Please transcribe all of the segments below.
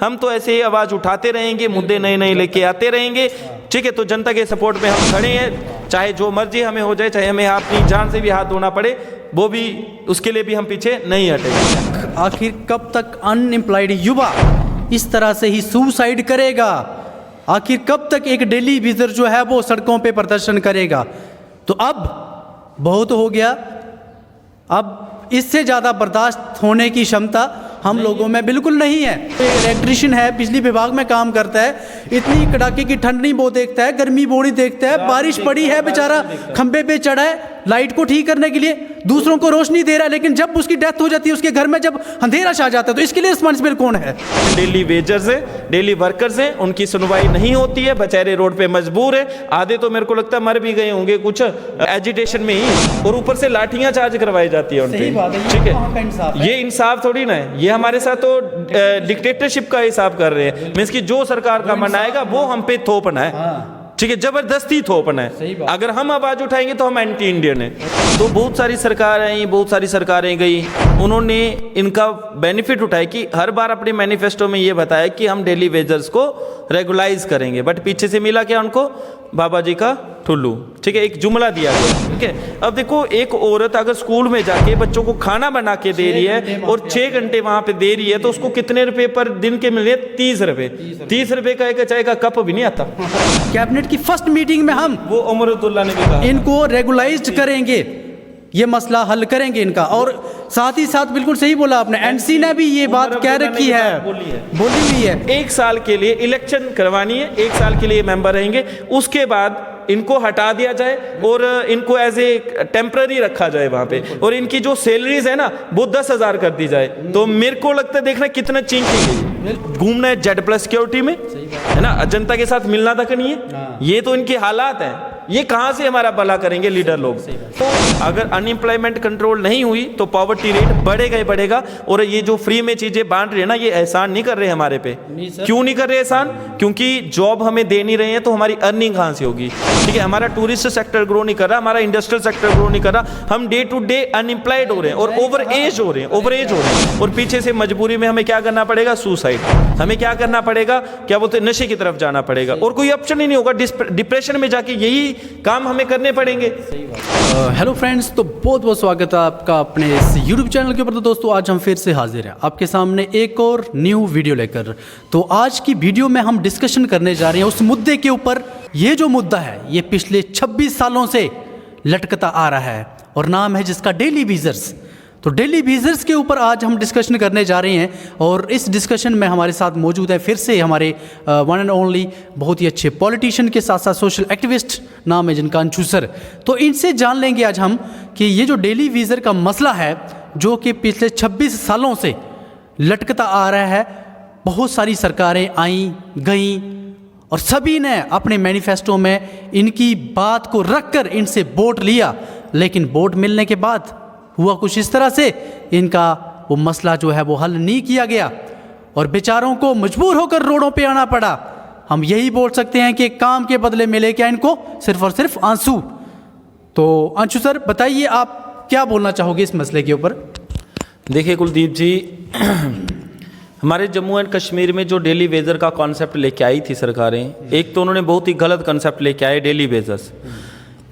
हम तो ऐसे ही आवाज़ उठाते रहेंगे, मुद्दे नए नए लेके आते रहेंगे। ठीक है, तो जनता के सपोर्ट में हम खड़े हैं, चाहे जो मर्जी हमें हो जाए, चाहे हमें अपनी जान से भी हाथ धोना पड़े, वो भी उसके लिए भी हम पीछे नहीं हटेंगे। आखिर कब तक अनएम्प्लॉयड युवा इस तरह से ही सुसाइड करेगा? आखिर कब तक एक डेली विजर जो है वो सड़कों पे प्रदर्शन करेगा? तो अब बहुत हो गया, अब इससे ज़्यादा बर्दाश्त होने की क्षमता हम लोगों में बिल्कुल नहीं है। इलेक्ट्रिशियन है, बिजली विभाग में काम करता है, इतनी कड़ाके की ठंड नहीं वो देखता है, गर्मी वो नहीं देखता है, बारिश पड़ी है, बेचारा खंबे पे चढ़ा है लाइट को ठीक करने के लिए, दूसरों को रोशनी दे रहा है, लेकिन जब उसकी डेथ हो जाती है, उसके घर में जब अंधेरा छा जाता है, तो इसके लिए रिस्पॉन्सिबल कौन है? डेली वेजर्स हैं, डेली वर्कर्स हैं, उनकी सुनवाई नहीं होती है, बेचारे रोड पे मजबूर है। आधे तो मेरे को लगता है मर भी गए होंगे कुछ एजिटेशन में ही, और ऊपर से लाठियां चार्ज करवाई जाती है उनपे। ठीक है, ये इंसाफ थोड़ी ना है, ये हमारे साथ तो डिक्टेटरशिप का हिसाब कर रहे हैं। मींस कि जो सरकार का मन आएगा वो हम पे थोपना है। ठीक है, जबरदस्ती थोपना है। अगर हम आवाज उठाएंगे तो हम एंटी इंडियन है। तो बहुत सारी सरकार आई, बहुत सारी सरकारें गई, उन्होंने इनका बेनिफिट उठाया कि हर बार अपने मैनिफेस्टो में ये बताया कि हम डेली वेजर्स को रेगुलाइज करेंगे, बट पीछे से मिला क्या उनको? बाबा जी का ठुल्लू। ठीक है, एक जुमला दिया गया। ठीक है, अब देखो एक औरत अगर स्कूल में जाके बच्चों को खाना बना के दे रही है और 6 घंटे वहां पे दे रही है, तो उसको कितने रुपए पर दिन के मिल रहे? 30 रुपए। 30 रुपए का एक चाय का कप भी नहीं आता। कैबिनेट की फर्स्ट मीटिंग में हम वो उमरुद्दौला ने भी कहा इनको रेगुलाइज करेंगे, ये मसला हल करेंगे इनका। और साथ ही साथ बिल्कुल सही बोला आपने, एनसी ने भी ये बात कह रखी है, बोली हुई है। 1 साल के लिए इलेक्शन करवानी है, 1 साल के लिए मेंबर रहेंगे, उसके बाद इनको हटा दिया जाए और इनको एज ए टेम्पररी रखा जाए वहां पे, और इनकी जो सैलरीज है ना वो 10,000 कर दी जाए। तो मेरे को लगता है देखना कितना चींकेंगे। घूमना है Z+ सिक्योरिटी में, है ना, जनता के साथ मिलना तक नहीं है। ये तो इनके हालात हैं, ये कहां से हमारा भला करेंगे लीडर लोग? तो अगर अनएम्प्लॉयमेंट कंट्रोल नहीं हुई तो पॉवर्टी रेट बढ़ेगा ही बढ़ेगा। और ये जो फ्री में चीजें बांट रहे हैं ना, ये एहसान नहीं कर रहे हमारे पे। क्यों नहीं कर रहे एहसान? क्योंकि जॉब हमें दे नहीं रहे हैं, तो हमारी अर्निंग कहां से होगी? ठीक है, हमारा टूरिस्ट सेक्टर ग्रो नहीं कर रहा, हमारा इंडस्ट्रियल सेक्टर ग्रो नहीं कर रहा, हम डे टू डे अनएम्प्लॉयड हो रहे हैं और ओवर एज हो रहे हैं, और पीछे से मजबूरी में हमें क्या करना पड़ेगा? सुसाइड। हमें क्या करना पड़ेगा? क्या बोलते, नशे की तरफ जाना पड़ेगा, और कोई ऑप्शन ही नहीं होगा। डिप्रेशन में जाके यही काम हमें करने पड़ेंगे। हेलो फ्रेंड्स, तो बहुत बहुत स्वागत है आपका अपने इस यूट्यूब चैनल के ऊपर। तो दोस्तों आज हम फिर से हाजिर हैं आपके सामने एक और न्यू वीडियो लेकर। तो आज की वीडियो में हम डिस्कशन करने जा रहे हैं उस मुद्दे के ऊपर। ये जो मुद्दा है ये पिछले 26 सालों से लटकता आ रहा है और नाम है जिसका डेली वेजर्स। तो डेली वेजर्स के ऊपर आज हम डिस्कशन करने जा रहे हैं, और इस डिस्कशन में हमारे साथ मौजूद है फिर से हमारे वन एंड ओनली बहुत ही अच्छे पॉलिटिशियन के साथ साथ सोशल एक्टिविस्ट, नाम है जिनका अंशु सर। तो इनसे जान लेंगे आज हम कि ये जो डेली वेजर का मसला है जो कि पिछले 26 सालों से लटकता आ रहा है, बहुत सारी सरकारें आई गईं और सभी ने अपने मैनिफेस्टो में इनकी बात को रखकर इनसे वोट लिया, लेकिन वोट मिलने के बाद हुआ कुछ इस तरह से, इनका वो मसला जो है वो हल नहीं किया गया और बेचारों को मजबूर होकर रोडों पे आना पड़ा। हम यही बोल सकते हैं कि काम के बदले मिले क्या इनको? सिर्फ और सिर्फ आंसू। तो अंशु सर बताइए, आप क्या बोलना चाहोगे इस मसले के ऊपर? देखिए कुलदीप जी, हमारे जम्मू एंड कश्मीर में जो डेली वेजर का कॉन्सेप्ट लेके आई थी सरकारें, एक तो उन्होंने बहुत ही गलत कॉन्सेप्ट लेके आए डेली वेजर्स।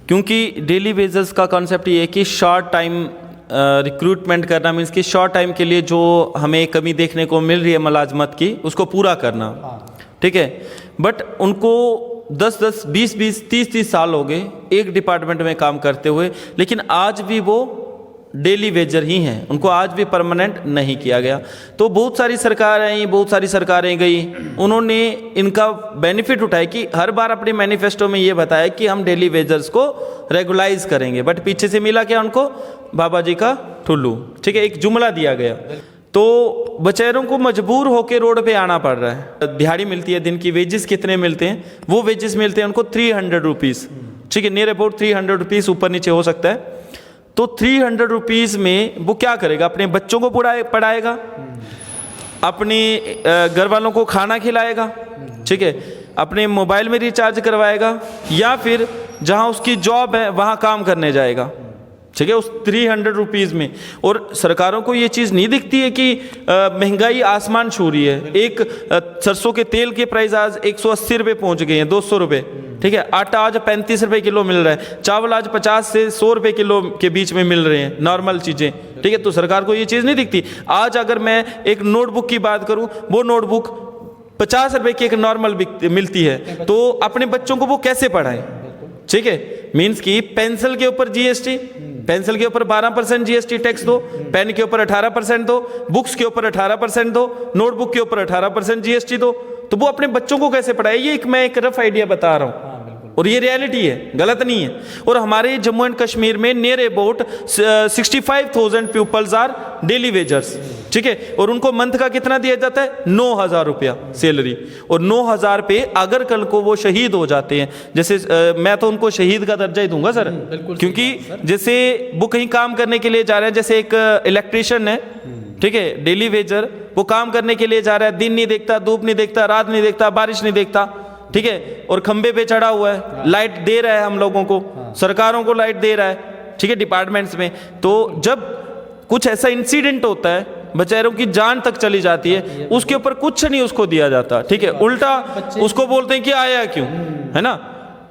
क्योंकि डेली वेजर्स का कॉन्सेप्ट ये है कि शॉर्ट टाइम रिक्रूटमेंट करना, मीन्स कि शॉर्ट टाइम के लिए जो हमें कमी देखने को मिल रही है मुलाजमत की, उसको पूरा करना। ठीक है, बट उनको 10-10, 20-20, 30-30 साल हो गए एक डिपार्टमेंट में काम करते हुए, लेकिन आज भी वो डेली वेजर ही हैं, उनको आज भी परमानेंट नहीं किया गया। तो बहुत सारी सरकार आई, बहुत सारी सरकारें गई, उन्होंने इनका बेनिफिट उठाया कि हर बार अपने मैनिफेस्टो में ये बताया कि हम डेली वेजर्स को रेगुलाइज करेंगे, बट पीछे से मिला क्या उनको? बाबा जी का ठुल्लू। ठीक है, एक जुमला दिया गया, तो बेचारों को मजबूर होकर रोड पे आना पड़ रहा है। दिहाड़ी मिलती है, दिन की वेजेस कितने मिलते हैं? वो वेजेस मिलते हैं उनको 300 रुपीज़। ठीक है, नियर अबाउट 300 रुपीज़, ऊपर नीचे हो सकता है। तो 300 रुपीज़ में वो क्या करेगा? अपने बच्चों को पढ़ाएगा, अपने घर वालों को खाना खिलाएगा, ठीक है, अपने मोबाइल में रिचार्ज करवाएगा, या फिर जहां उसकी जॉब है वहां काम करने जाएगा। ठीक है, उस 300 रुपीज़ में। और सरकारों को ये चीज़ नहीं दिखती है कि महंगाई आसमान छू रही है। एक सरसों के तेल के प्राइस आज 180 रुपये पहुँच गए हैं, 200 रुपये, ठीक है। आटा आज 35 रुपये किलो मिल रहा है, चावल आज 50 से 100 रुपये किलो के बीच में मिल रहे हैं, नॉर्मल चीज़ें, ठीक है। तो सरकार को ये चीज़ नहीं दिखती। आज अगर मैं एक नोटबुक की बात करूँ, वो नोटबुक 50 रुपये की एक नॉर्मल मिलती है, तो अपने बच्चों को वो कैसे पढ़ाएं, ठीक है। मीन्स कि पेंसिल के ऊपर जीएसटी, पेंसिल के ऊपर 12% जीएसटी टैक्स दो, पेन के ऊपर 18% दो, बुक्स के ऊपर 18% दो, नोटबुक के ऊपर 18% जीएसटी दो, तो वो अपने बच्चों को कैसे पढ़ाए? ये मैं एक रफ आइडिया बता रहा हूँ और ये रियलिटी है, गलत नहीं है। और हमारे जम्मू एंड कश्मीर में near about 65,000 peoples are daily wagers, ठीक है। और उनको मंथ का कितना दिया जाता है? 9,000 रुपया सैलरी। और 9,000 पे अगर कल को वो शहीद हो जाते हैं, जैसे मैं तो उनको शहीद का दर्जा ही दूंगा सर, क्योंकि जैसे वो कहीं काम करने के लिए जा रहे हैं, जैसे एक इलेक्ट्रीशियन है, ठीक है, डेली वेजर, वो काम करने के लिए जा रहा है, दिन नहीं देखता, धूप नहीं देखता, रात नहीं देखता, बारिश नहीं देखता, ठीक है, और खंबे पे चढ़ा हुआ है, लाइट दे रहा है हम लोगों को, सरकारों को लाइट दे रहा है, ठीक है, डिपार्टमेंट्स में। तो जब कुछ ऐसा इंसिडेंट होता है, बेचारों की जान तक चली जाती है, उसके ऊपर कुछ नहीं उसको दिया जाता, ठीक है, उल्टा उसको बोलते हैं कि आया क्यों, है ना।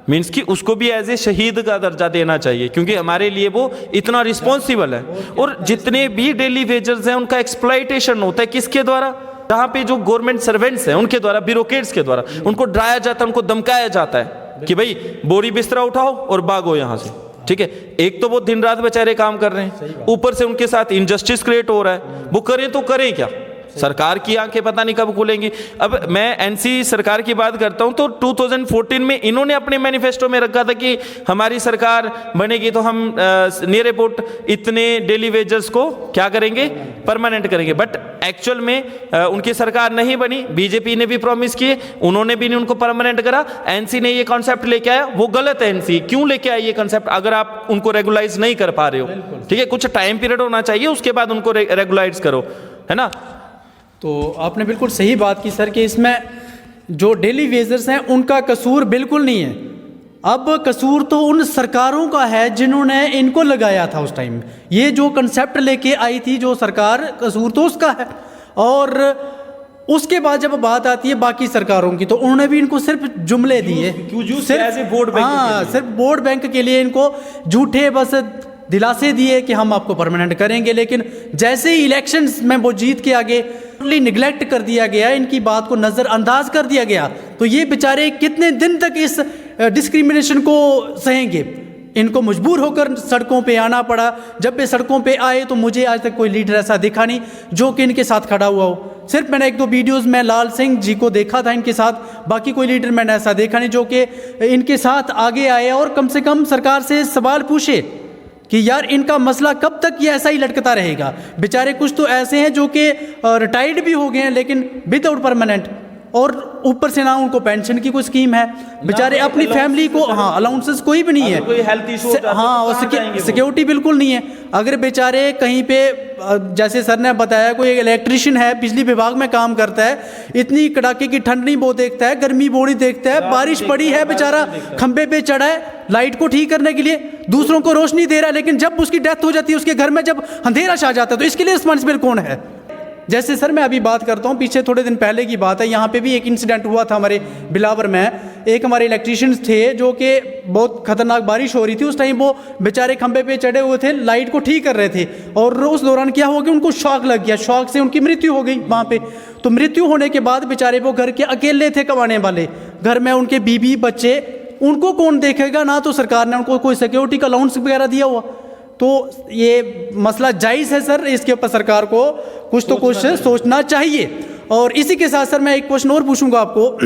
मीन्स कि उसको भी एज ए शहीद का दर्जा देना चाहिए, क्योंकि हमारे लिए वो इतना रिस्पॉन्सिबल है। और जितने भी डेली वेजर्स हैं उनका एक्सप्लॉइटेशन होता है किसके द्वारा? जहाँ पे जो गवर्नमेंट सर्वेंट्स हैं उनके द्वारा, ब्यूरोक्रेट्स के द्वारा उनको डराया जाता है, उनको धमकाया जाता है कि भाई बोरी बिस्तरा उठाओ और भागो यहाँ से, ठीक है। एक तो वो दिन रात बेचारे काम कर रहे हैं, ऊपर से उनके साथ इनजस्टिस क्रिएट हो रहा है, वो करें तो करें क्या? सरकार की आंखें पता नहीं कब खुलेंगी। अब मैं एनसी सरकार की बात करता हूं तो 2014 में इन्होंने अपने मैनिफेस्टो में रखा था कि हमारी सरकार बनेगी तो हम नियर अबाउट इतने डेली वेजर्स को क्या करेंगे? परमानेंट करेंगे। बट एक्चुअल में उनकी सरकार नहीं बनी, बीजेपी ने भी प्रॉमिस किए, उन्होंने भी नहीं उनको परमानेंट करा। एनसी ने ये कॉन्सेप्ट लेके आया, वो गलत है। एनसी क्यों लेके आया ये कॉन्सेप्ट अगर आप उनको रेगुलाइज नहीं कर पा रहे हो? ठीक है, कुछ टाइम पीरियड होना चाहिए, उसके बाद उनको रेगुलाइज करो, है ना। तो आपने बिल्कुल सही बात की सर कि इसमें जो डेली वेजर्स हैं उनका कसूर बिल्कुल नहीं है। अब कसूर तो उन सरकारों का है जिन्होंने इनको लगाया था उस टाइम। ये जो कंसेप्ट लेके आई थी जो सरकार, कसूर तो उसका है। और उसके बाद जब बात आती है बाकी सरकारों की, तो उन्होंने भी इनको सिर्फ जुमले दिए, सिर्फ वोट बैंक के लिए इनको झूठे बस दिलासे दिए कि हम आपको परमानेंट करेंगे। लेकिन जैसे ही इलेक्शंस में वो जीत के आगे निगलेक्ट कर दिया गया, इनकी बात को नज़रअंदाज कर दिया गया, तो ये बेचारे कितने दिन तक इस डिस्क्रिमिनेशन को सहेंगे? इनको मजबूर होकर सड़कों पे आना पड़ा। जब वे सड़कों पे आए तो मुझे आज तक कोई लीडर ऐसा दिखा नहीं जो कि इनके साथ खड़ा हुआ हो। सिर्फ मैंने 1-2 वीडियोस में लाल सिंह जी को देखा था इनके साथ, बाकी कोई लीडर मैंने ऐसा देखा नहीं जो कि इनके साथ आगे आए और कम से कम सरकार से सवाल पूछे कि यार इनका मसला कब तक ये ऐसा ही लटकता रहेगा। बेचारे कुछ तो ऐसे हैं जो कि रिटायर्ड भी हो गए हैं लेकिन विदाउट परमानेंट, और ऊपर से ना उनको पेंशन की कोई स्कीम है, बेचारे अपनी फैमिली को अलाउंसेस कोई भी नहीं है, कोई हेल्थ इशू और सिक्योरिटी बिल्कुल नहीं है। अगर बेचारे कहीं पे जैसे सर ने बताया कोई इलेक्ट्रिशियन है, बिजली विभाग में काम करता है, इतनी कड़ाके की ठंड नहीं वो देखता है, गर्मी बोड़ी देखता है, बारिश पड़ी है, बेचारा खंबे पे चढ़ा है लाइट को ठीक करने के लिए, दूसरों को रोशनी दे रहा है, लेकिन जब उसकी डेथ हो जाती है, उसके घर में जब अंधेरा छा जाता है, तो इसके लिए रिस्पॉन्सिबल कौन है? जैसे सर मैं अभी बात करता हूँ, पीछे थोड़े दिन पहले की बात है, यहाँ पे भी एक इंसिडेंट हुआ था हमारे बिलावर में। एक हमारे इलेक्ट्रीशियंस थे जो कि बहुत खतरनाक बारिश हो रही थी, उस टाइम वो बेचारे खंबे पे चढ़े हुए थे, लाइट को ठीक कर रहे थे, और उस दौरान क्या हो गया, उनको शॉक लग गया, शॉक से उनकी मृत्यु हो गई वहाँ पे। तो मृत्यु होने के बाद बेचारे वो घर के अकेले थे कमाने वाले, घर में उनके बीवी बच्चे, उनको कौन देखेगा? ना तो सरकार ने उनको कोई सिक्योरिटी का अलाउंस वगैरह दिया हुआ। तो ये मसला जायज़ है सर, इसके ऊपर सरकार को कुछ तो कुछ सोचना चाहिए। और इसी के साथ सर मैं एक क्वेश्चन और पूछूंगा आपको।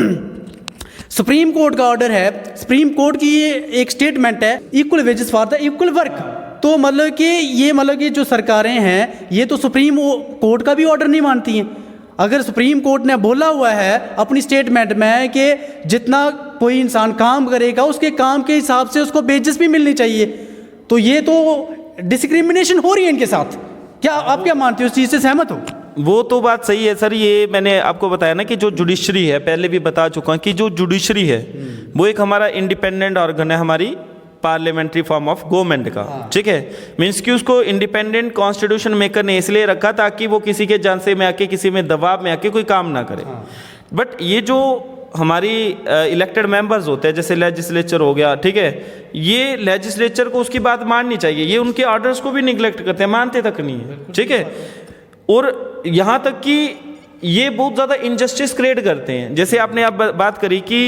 सुप्रीम कोर्ट का ऑर्डर है, सुप्रीम कोर्ट की ये एक स्टेटमेंट है, equal wages for the equal work. तो मतलब कि ये जो सरकारें हैं ये तो सुप्रीम कोर्ट का भी ऑर्डर नहीं मानती हैं। अगर सुप्रीम कोर्ट ने बोला हुआ है अपनी स्टेटमेंट में कि जितना कोई इंसान काम करेगा उसके काम के हिसाब से उसको वेजेस भी मिलनी चाहिए, तो ये तो डिस्क्रिमिनेशन हो रही है इनके साथ। क्या आप क्या मानते हो, उस चीज़ से सहमत हो? वो तो बात सही है सर। ये मैंने आपको बताया ना कि जो जुडिशरी है, पहले भी बता चुका हूँ कि जो जुडिशरी है वो एक हमारा इंडिपेंडेंट ऑर्गन है हमारी पार्लियामेंट्री फॉर्म ऑफ गवर्नमेंट का, ठीक है। मीन्स कि उसको इंडिपेंडेंट कॉन्स्टिट्यूशन मेकर ने इसलिए रखा ताकि वो किसी के झांसे में आके, किसी में दबाव में आके कोई काम ना करे। बट ये जो हमारी इलेक्टेड मेंबर्स होते हैं, जैसे लेजिस्लेचर हो गया, ठीक है, ये लेजिस्लेचर को उसकी बात माननी चाहिए। ये उनके ऑर्डर्स को भी निगलेक्ट करते हैं, मानते तक नहीं है, ठीक है। और यहाँ तक कि ये बहुत ज़्यादा इनजस्टिस क्रिएट करते हैं। जैसे आपने आप बात करी कि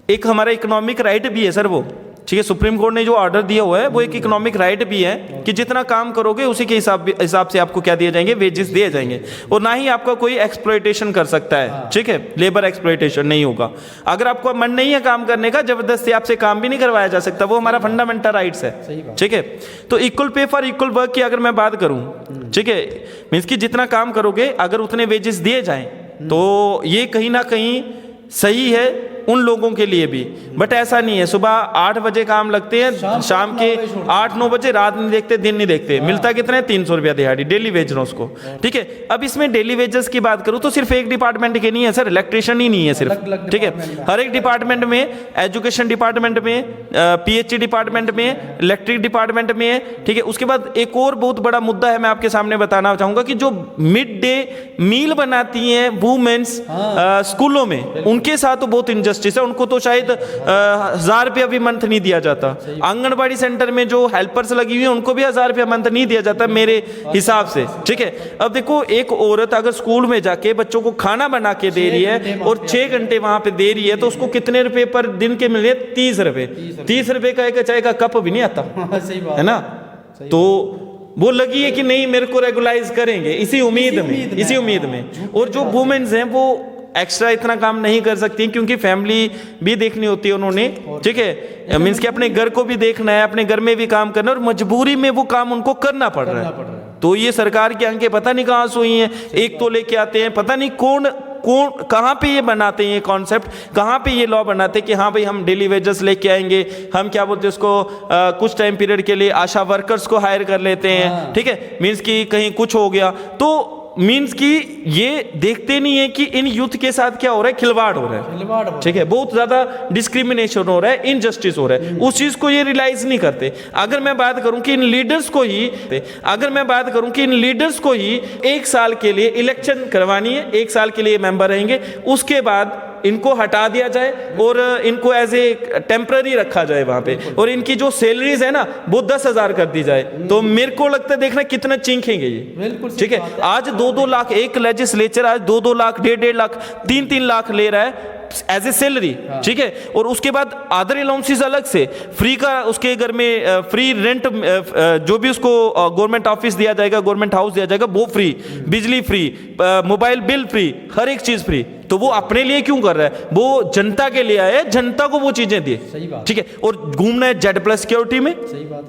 एक हमारा इकोनॉमिक राइट भी है सर, वो ठीक है, सुप्रीम कोर्ट ने जो ऑर्डर दिया हुआ है वो एक इकोनॉमिक राइट भी है कि जितना काम करोगे उसी के हिसाब से आपको क्या दिए जाएंगे, वेजेस दिए जाएंगे, और ना ही आपका कोई एक्सप्लॉयटेशन कर सकता है, ठीक है, लेबर एक्सप्लॉयटेशन नहीं होगा। अगर आपको मन नहीं है काम करने का, जबरदस्ती आपसे काम भी नहीं करवाया जा सकता, वो हमारा फंडामेंटल राइट्स है, ठीक है। तो equal pay for equal work की अगर मैं बात करूं, ठीक है, मीन्स कि जितना काम करोगे अगर उतने वेजेस दिए जाएं तो ये कहीं ना कहीं सही है उन लोगों के लिए भी। बट ऐसा नहीं है, सुबह 8 बजे काम लगते हैं, शाम के 8-9 बजे, रात नहीं देखते, दिन नहीं देखते। मिलता कितना है? 300 रुपया दिहाड़ी, डेली वेज ना उसको, ठीक है। अब इसमें डेली वेजेस की बात करूँ तो सिर्फ एक डिपार्टमेंट के नहीं है सर, इलेक्ट्रिशियन ही नहीं है सिर्फ, ठीक है, हर एक डिपार्टमेंट में, एजुकेशन डिपार्टमेंट में, PHE डिपार्टमेंट में, इलेक्ट्रिक डिपार्टमेंट में है, ठीक है। उसके बाद एक और बहुत बड़ा मुद्दा है, मैं आपके सामने बताना चाहूँगा कि जो मिड डे मील बनाती हैं वुमेन्स स्कूलों में, उनके साथ तो बहुत इंजस्टिस है। उनको तो शायद 1000 रुपया भी मंथ नहीं दिया जाता। आंगनबाड़ी सेंटर में जो हेल्पर्स लगी हुई है उनको भी 1000 रुपया मंथ नहीं दिया जाता मेरे हिसाब से, ठीक है। अब देखो, एक औरत अगर स्कूल में जाके बच्चों को खाना बना के दे रही है और 6 घंटे वहां पे दे रही है, तो उसको कितने रुपए पर दिन के मिल रहे हैं? 30 रुपए। 30 रुपए का एक चाय का कप भी नहीं आता, है ना। तो वो लगी है कि नहीं, मेरे को रेगुलाइज करेंगे, इसी उम्मीद में। और जो वुमेन्स हैं वो एक्स्ट्रा इतना काम नहीं कर सकती क्योंकि फैमिली भी देखनी होती है उन्होंने, ठीक है, मीन्स कि अपने घर को भी देखना है, अपने घर में भी काम करना है, और मजबूरी में वो काम उनको करना पड़ रहा है। तो ये सरकार की आंखें पता नहीं कहाँ से हुई हैं, एक तो लेके आते हैं, पता नहीं कौन कहाँ पे ये बनाते हैं, ये कॉन्सेप्ट कहाँ पे ये लॉ बनाते हैं कि हाँ भाई हम डेली वेजेस लेके आएंगे, हम क्या बोलते हैं उसको, कुछ टाइम पीरियड के लिए आशा वर्कर्स को हायर कर लेते हैं, ठीक है, मीन्स कि कहीं कुछ हो गया तो मीन्स कि ये देखते नहीं है कि इन यूथ के साथ क्या हो रहा है, खिलवाड़ हो रहा है, ठीक है, बहुत ज्यादा डिस्क्रिमिनेशन हो रहा है, इनजस्टिस हो रहा है, उस चीज को ये रियलाइज नहीं करते। अगर मैं बात करूं कि इन लीडर्स को ही 1 साल के लिए इलेक्शन करवानी है, 1 साल के लिए मेंबर रहेंगे, उसके बाद इनको हटा दिया जाए और इनको एज ए टेम्पररी रखा जाए वहां पे, और इनकी जो सैलरीज है ना वो 10,000 कर दी जाए, तो मेरे को लगता है देखना कितना चीखेंगे ये, ठीक है। आज 2-2 लाख एक लेजिस्लेचर आज 2-2 लाख, 1.5 लाख, 3-3 लाख ले रहा है एज ए सैलरी, ठीक है। और उसके बाद अदर अलाउंसेस अलग से, फ्री का उसके घर में फ्री रेंट, जो भी उसको गवर्नमेंट ऑफिस दिया जाएगा, गवर्नमेंट हाउस दिया जाएगा वो फ्री, बिजली फ्री, मोबाइल बिल फ्री, हर एक चीज फ्री। तो वो अपने लिए क्यों कर रहा है? वो जनता के लिए आया है, जनता को वो चीजें दिए, ठीक है। और घूमना है Z+ सिक्योरिटी में,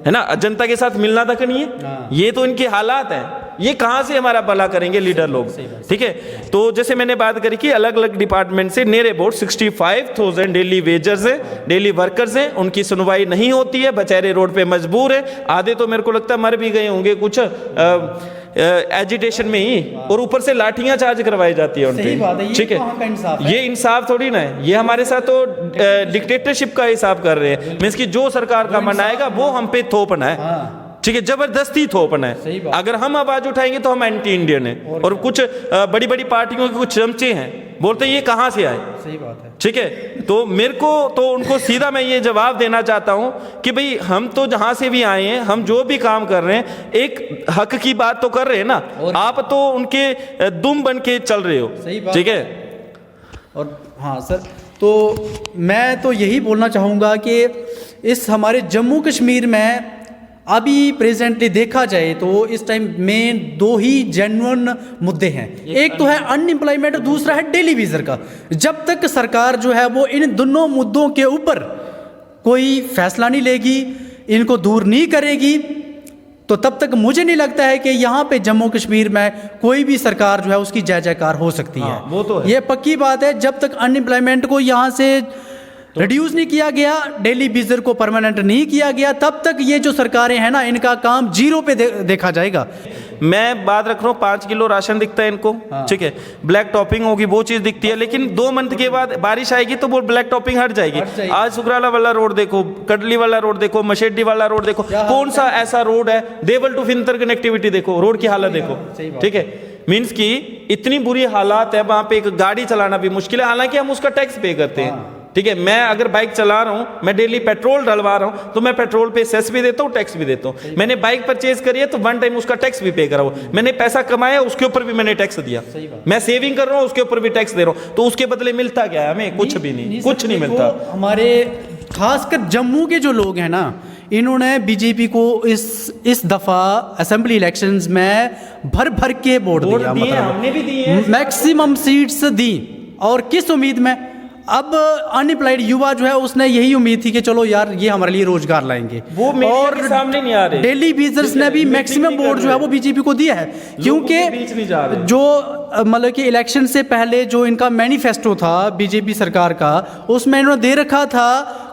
है ना, जनता के साथ मिलना तक नहीं है। ये तो इनके हालात हैं, ये कहां से हमारा भला करेंगे लीडर लोग, ठीक है। तो जैसे मैंने बात करी कि अलग अलग डिपार्टमेंट से नियर अबाउट 65,000 डेली वेजर्स हैं, डेली वर्कर्स हैं, उनकी सुनवाई नहीं होती है, बेचारे रोड पे मजबूर है, आधे तो मेरे को लगता है मर भी गए होंगे कुछ एजिटेशन में ही, और ऊपर से लाठियां चार्ज करवाई जाती है उनपे, ठीक है। ये इंसाफ थोड़ी ना है, ये हमारे साथ तो डिक्टेटरशिप का हिसाब कर रहे हैं, मींस कि जो सरकार का मन आएगा वो हम पे थोपना है, ठीक है, जबरदस्ती थोपना है। अगर हम आवाज उठाएंगे तो हम एंटी इंडियन है, और कुछ बड़ी बड़ी पार्टियों के कुछ चमचे हैं, बोलते हैं ये कहां से आए, सही बात है, ठीक है। तो मेरे को तो उनको सीधा मैं ये जवाब देना चाहता हूं कि भाई हम तो जहां से भी आए हैं, हम जो भी काम कर रहे हैं एक हक की बात तो कर रहे हैं ना, आप तो उनके दुम बन के चल रहे हो, ठीक है। और हाँ सर, तो मैं तो यही बोलना चाहूँगा कि इस हमारे जम्मू कश्मीर में अभी प्रेजेंटली देखा जाए तो इस टाइम मेन 2 ही जेन्युइन मुद्दे हैं, एक तो है अनएम्प्लॉयमेंट और दूसरा है डेली वेजर का। जब तक सरकार जो है वो इन दोनों मुद्दों के ऊपर कोई फैसला नहीं लेगी, इनको दूर नहीं करेगी, तो तब तक मुझे नहीं लगता है कि यहाँ पे जम्मू कश्मीर में कोई भी सरकार जो है उसकी जय जयकार हो सकती है। वो तो है, ये पक्की बात है। जब तक अनएम्प्लॉयमेंट को यहाँ से रिड्यूस नहीं किया गया, डेली वेजर को परमानेंट नहीं किया गया, तब तक ये जो सरकारें हैं ना, इनका काम 0 पे देखा जाएगा। मैं बात रख रहा हूँ 5 किलो राशन दिखता है इनको, ठीक है, ब्लैक टॉपिंग होगी वो चीज़ दिखती है, लेकिन 2 मंथ के बाद बारिश आएगी तो वो ब्लैक टॉपिंग हट जाएगी। आज सुकराला वाला रोड देखो, कटली वाला रोड देखो, मशेडी वाला रोड देखो, कौन सा ऐसा रोड है, देवल टू फिंतर कनेक्टिविटी देखो, रोड की हालत देखो, ठीक है। मीन्स कि इतनी बुरी हालात है, वहां पे एक गाड़ी चलाना भी मुश्किल है, हालांकि हम उसका टैक्स पे करते हैं, ठीक है। मैं अगर बाइक चला रहा हूँ, मैं डेली पेट्रोल डलवा रहा हूँ, तो मैं पेट्रोल पे सेस भी देता हूँ, टैक्स भी देता हूँ। मैंने बाइक परचेज करी है तो 1 टाइम उसका टैक्स भी पे करा हुआ, मैंने पैसा कमाया उसके ऊपर भी मैंने टैक्स दिया, मैं सेविंग कर रहा हूँ उसके ऊपर भी टैक्स दे रहा हूँ, तो उसके बदले मिलता क्या है हमें? कुछ भी नहीं, कुछ नहीं मिलता। हमारे खासकर जम्मू के जो लोग हैं ना, इन्होंने बीजेपी को इस दफा असेंबली इलेक्शंस में भर भर के वोट दिया, मतलब हमने भी दिए, मैक्सिमम सीट्स दी। और किस उम्मीद में? अब अनएम्प्लॉयड युवा जो है उसने यही उम्मीद थी कि चलो यार ये हमारे लिए रोजगार लाएंगे, वो मीडिया के सामने नहीं आ रहे। डेली बेजर्स ने भी मैक्सिमम वोट जो है वो बीजेपी को दिया है, क्योंकि जो मतलब कि इलेक्शन से पहले जो इनका मैनिफेस्टो था बीजेपी सरकार का, उसमें इन्होंने दे रखा था,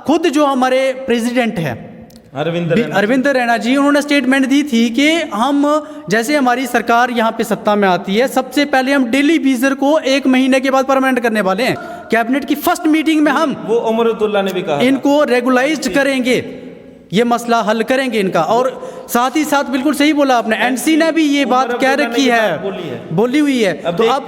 खुद जो हमारे प्रेसिडेंट है अरविंद रैना जी, उन्होंने स्टेटमेंट दी थी कि हम जैसे हमारी सरकार यहाँ पे सत्ता में आती है, सबसे पहले हम डेली बेजर को 1 महीने के बाद परमानेंट करने वाले हैं। कैबिनेट की फर्स्ट मीटिंग में हम, वो उमर अब्दुल्ला ने भी कहा, इनको रेगुलाइज्ड करेंगे, ये मसला हल करेंगे इनका। और साथ ही साथ बिल्कुल सही बोला आपने, एनसी ने भी ये बात कह रखी है, बोली हुई है। तो अब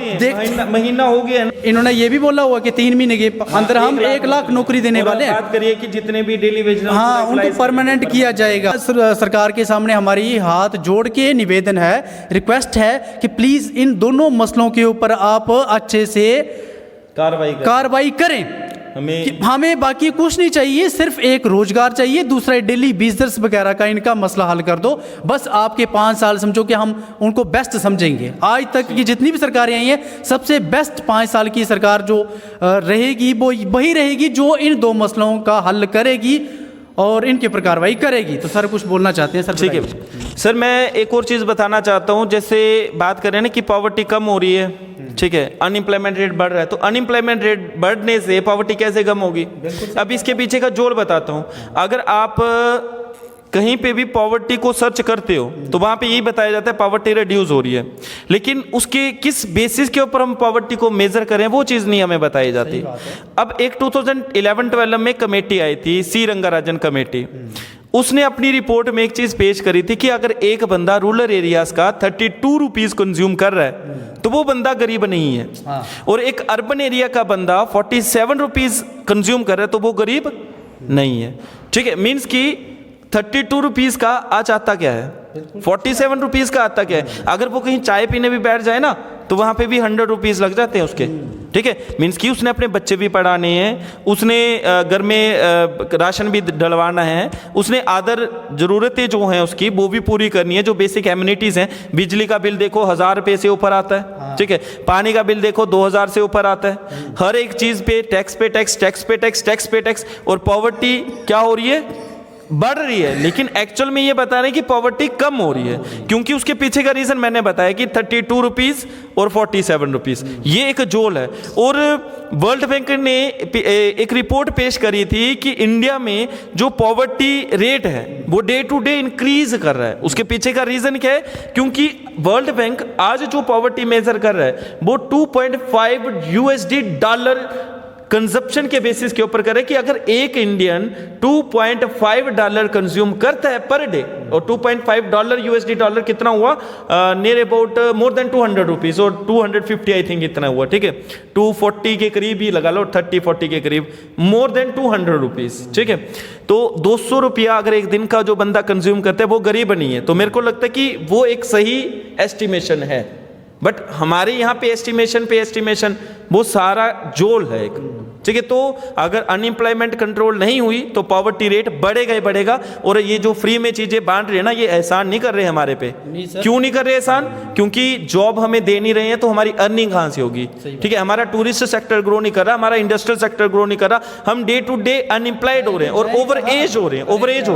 महीना हो गया, इन्होंने ये भी बोला हुआ कि 3 महीने के अंदर हम 1 लाख नौकरी देने वाले हैं। बात करिए कि जितने भी डेली वेज, हाँ, उनको परमानेंट किया जाएगा। सरकार के सामने हमारी हाथ जोड़ के निवेदन है, रिक्वेस्ट है कि प्लीज इन दोनों मसलों के ऊपर आप अच्छे से कार्रवाई करें। हमें बाकी कुछ नहीं चाहिए, सिर्फ एक रोजगार चाहिए, दूसरा डेली बिजनेस वगैरह का इनका मसला हल कर दो। बस आपके 5 साल समझो कि हम उनको बेस्ट समझेंगे। आज तक की जितनी भी सरकारें आई हैं, सबसे बेस्ट 5 साल की सरकार जो रहेगी वो वही रहेगी जो इन 2 मसलों का हल करेगी और इनके ऊपर कार्रवाई करेगी। तो सर कुछ बोलना चाहते हैं? सर ठीक है सर, मैं एक और चीज़ बताना चाहता हूँ। जैसे बात करें ना कि पॉवर्टी कम हो रही है, ठीक है, अनएम्प्लॉयमेंट रेट बढ़ रहा है, तो अनएम्प्लॉयमेंट रेट बढ़ने से पॉवर्टी कैसे कम होगी? अब इसके पीछे का जोड़ बताता हूँ। अगर आप कहीं पे भी पॉवर्टी को सर्च करते हो तो वहाँ पे यही बताया जाता है पॉवर्टी रिड्यूस हो रही है, लेकिन उसके किस बेसिस के ऊपर हम पॉवर्टी को मेजर करें वो चीज़ नहीं हमें बताई जाती। अब एक 2011-12 में कमेटी आई थी, सी रंगाराजन कमेटी, उसने अपनी रिपोर्ट में एक चीज़ पेश करी थी कि अगर एक बंदा रूरल एरियाज का 32 रुपीज़ कंज्यूम कर रहा है तो वो बंदा गरीब नहीं है। और एक अर्बन एरिया का बंदा 47 रुपीज़ कंज्यूम कर रहा है तो वो गरीब नहीं है। ठीक है, मीन्स कि 32 रुपीज़ का आज आता क्या है, 47 रुपीज़ का आता क्या है। अगर वो कहीं चाय पीने भी बैठ जाए ना तो वहाँ पे भी 100 रुपीज़ लग जाते हैं उसके। ठीक है, मीन्स कि उसने अपने बच्चे भी पढ़ाने हैं, उसने घर में राशन भी डलवाना है, उसने अदर ज़रूरतें जो हैं उसकी वो भी पूरी करनी है, जो बेसिक एमिनिटीज़ हैं। बिजली का बिल देखो 1000 रुपये से ऊपर आता है, ठीक है, पानी का बिल देखो 2000 से ऊपर आता है, हर एक चीज़ पे टैक्स पे टैक्स, टैक्स पे टैक्स, टैक्स पे टैक्स। और पॉवर्टी क्या हो रही है, बढ़ रही है। लेकिन एक्चुअल में ये बता रहे हैं कि पॉवर्टी कम हो रही है, क्योंकि उसके पीछे का रीज़न मैंने बताया कि 32 रुपीज़ और 47 रुपीज़, ये एक जोल है। और वर्ल्ड बैंक ने एक रिपोर्ट पेश करी थी कि इंडिया में जो पॉवर्टी रेट है वो डे टू डे इंक्रीज कर रहा है। उसके पीछे का रीज़न क्या है, क्योंकि वर्ल्ड बैंक आज जो पॉवर्टी मेजर कर रहा है वो $2.5 कंजप्शन के बेसिस के ऊपर करें कि अगर एक इंडियन $2.5 कंज्यूम करता है पर डे, और $2.5 कितना हुआ, near about more than 200 rupees, और 250 आई थिंक इतना हुआ। ठीक है, 240 के करीब ही लगा लो, 30-40 के करीब, मोर देन 200 रुपीज़। ठीक है, तो 200 रुपया अगर एक दिन का जो बंदा कंज्यूम करता है वो गरीब नहीं है। तो मेरे को लगता है कि वो एक सही एस्टिमेशन है। बट हमारे यहाँ पे एस्टिमेशन वो सारा जोल है एक। ठीक है, तो अगर अनएम्प्लॉयमेंट कंट्रोल नहीं हुई तो पॉवर्टी रेट बढ़ेगा ही बढ़ेगा। और ये जो फ्री में चीज़ें बांट रहे हैं ना, ये एहसान नहीं कर रहे हमारे पे। क्यों नहीं कर रहे एहसान? क्योंकि जॉब हमें दे नहीं रहे हैं तो हमारी अर्निंग कहाँ से होगी। ठीक है, हमारा टूरिस्ट सेक्टर ग्रो नहीं कर रहा, हमारा इंडस्ट्रियल सेक्टर ग्रो नहीं कर रहा, हम डे टू डे अनएम्प्लॉयड हो रहे हैं और ओवर एज हो रहे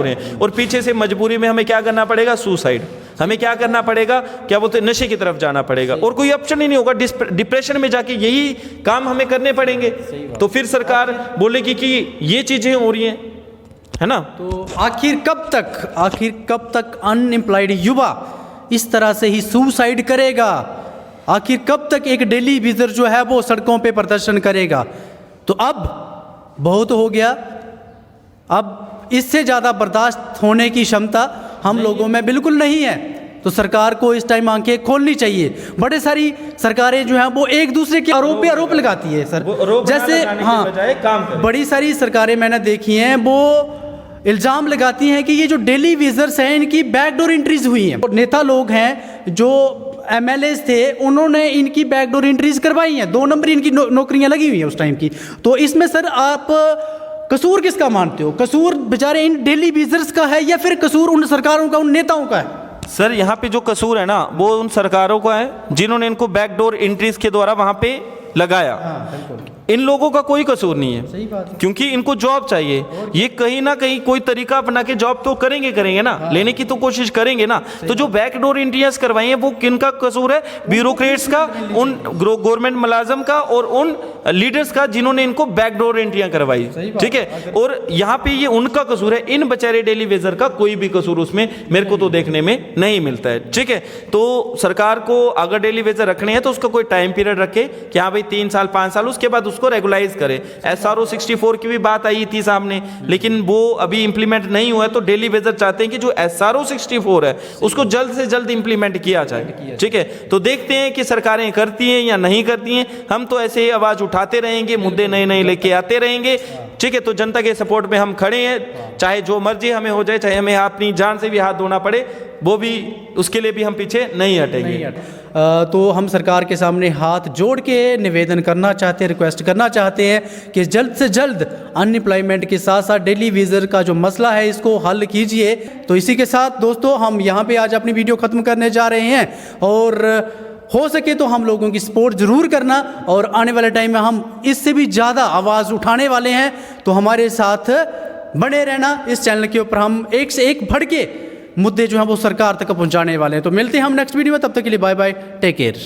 हैं। और पीछे से मजबूरी में हमें क्या करना पड़ेगा, सुसाइड, हमें क्या करना पड़ेगा, क्या बोलते हैं, नशे की तरफ जाना पड़ेगा, और कोई ऑप्शन ही नहीं होगा। डिप्रेशन में जाके यही काम हमें करने पड़ेंगे। तो फिर सरकार बोलेगी कि ये चीजें हो रही हैं, है ना। तो आखिर कब तक अनएम्प्लॉयड युवा इस तरह से ही सुसाइड करेगा। आखिर कब तक एक डेली वेजर जो है वो सड़कों पे प्रदर्शन करेगा? तो अब बहुत हो गया, अब इससे ज़्यादा बर्दाश्त होने की क्षमता हम लोगों में बिल्कुल नहीं है। तो सरकार को इस टाइम आंखें खोलनी चाहिए। बड़े सारी सरकारें जो हैं वो एक दूसरे के आरोप पे आरोप लगाती है सर, जैसे हाँ बड़ी सारी सरकारें मैंने देखी हैं वो इल्ज़ाम लगाती हैं कि ये जो डेली वेजर्स हैं इनकी बैकडोर एंट्रीज हुई हैं। नेता लोग हैं जो MLAs थे उन्होंने इनकी बैकडोर एंट्रीज करवाई हैं, 2 नंबर इनकी नौकरियां लगी हुई हैं उस टाइम की। तो इसमें सर आप कसूर किसका मानते हो? कसूर बेचारे इन डेली वेजर्स का है या फिर कसूर उन सरकारों का, उन नेताओं का है? सर यहाँ पे जो कसूर है ना वो उन सरकारों का है जिन्होंने इनको बैकडोर एंट्रीज के द्वारा वहाँ पे लगाया। इन लोगों का कोई कसूर नहीं है। सही बात है। क्योंकि इनको जॉब चाहिए, ये कहीं ना कहीं कोई तरीका अपना के जॉब तो करेंगे ना, लेने की तो कोशिश करेंगे ना। तो जो बैकडोर एंट्रीज करवाई हैं वो किनका कसूर है? ब्यूरोक्रेट्स का, उन गवर्नमेंट मुलाजम का और उन लीडर्स का जिन्होंने इनको बैकडोर एंट्रियां करवाई। ठीक है, और यहाँ पे ये उनका कसूर है। इन बेचारे डेली वेजर का कोई भी कसूर उसमें मेरे को तो देखने में नहीं मिलता है। ठीक है, तो सरकार को अगर डेली वेजर रखने हैं तो उसका कोई टाइम पीरियड रखे कि हाँ भाई 3 साल 5 साल, उसके बाद उसको रेगुलाइज करे। SRO 64 की भी बात आई थी सामने, लेकिन वो अभी इंप्लीमेंट नहीं हुआ है। तो डेली वेजर चाहते हैं कि जो SRO 64 है उसको जल्द से जल्द इंप्लीमेंट किया जाए। ठीक है, तो देखते हैं कि सरकारें करती हैं या नहीं करती हैं। हम तो ऐसे ही आवाज उठाते रहेंगे, मुद्दे नए नए लेके आते रहेंगे। ठीक है, तो जनता के सपोर्ट में हम खड़े हैं, चाहे जो मर्जी हमें हो जाए, चाहे हमें अपनी जान से भी हाथ धोना पड़े, वो भी उसके लिए भी हम पीछे नहीं हटेंगे। तो हम सरकार के सामने हाथ जोड़ के निवेदन करना चाहते हैं, रिक्वेस्ट करना चाहते हैं कि जल्द से जल्द अनएम्प्लॉयमेंट के साथ साथ डेली वेजर का जो मसला है इसको हल कीजिए। तो इसी के साथ दोस्तों हम यहाँ पे आज अपनी वीडियो ख़त्म करने जा रहे हैं, और हो सके तो हम लोगों की सपोर्ट ज़रूर करना, और आने वाले टाइम में हम इससे भी ज़्यादा आवाज़ उठाने वाले हैं। तो हमारे साथ बने रहना। इस चैनल के ऊपर हम एक से एक बढ़ के मुद्दे जो हैं वो सरकार तक पहुंचाने वाले हैं। तो मिलते हैं हम नेक्स्ट वीडियो में, तब तक के लिए बाय बाय, टेक केयर।